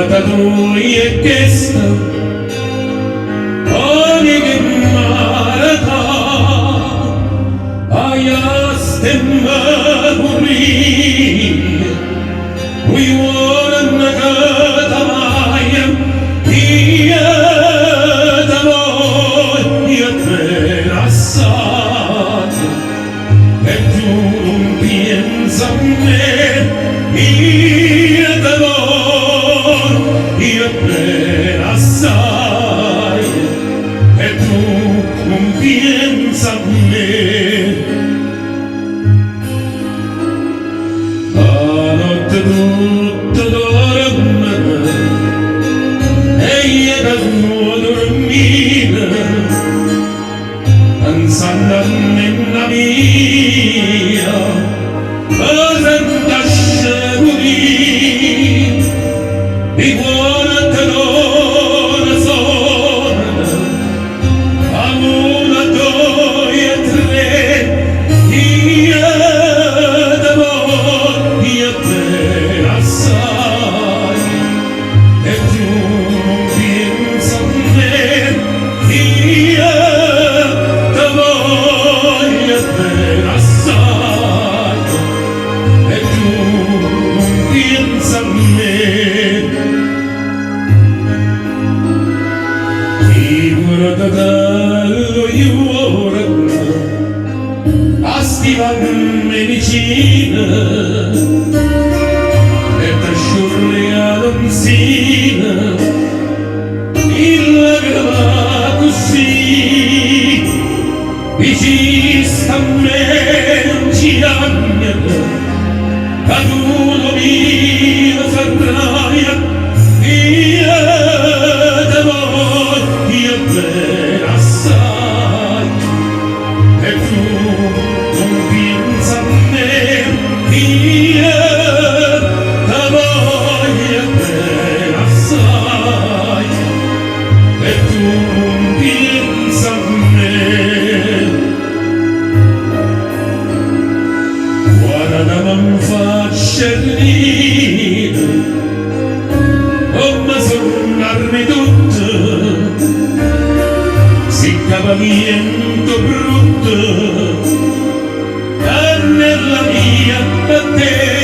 da lui e che sta ogni che marata aia stemma muri we wanna gata maia ia da voi io te la sa e tu non pensa a me io da voi io te la sai e tu non pensa a me la notte tutta dorme e io da nuovo dormire pensando a nella mia presentasce qui di buona tenore sono a una, due e tre io da voi io te la sai e tu non pensa a me io da voi io te la sai e tu non pensa a me figurati dallo io ora a stiva medicina e t'asciurri ad onzina il lagrima così vicino sta a me non ci agna ad uno mio ferraia io da voi io te la sai e tu non pensa a me io da voi io te la sai e tu non pensa a me guarda non faccia venire come sonnarmi tutto si cavaliento brutto e nella mia battaglia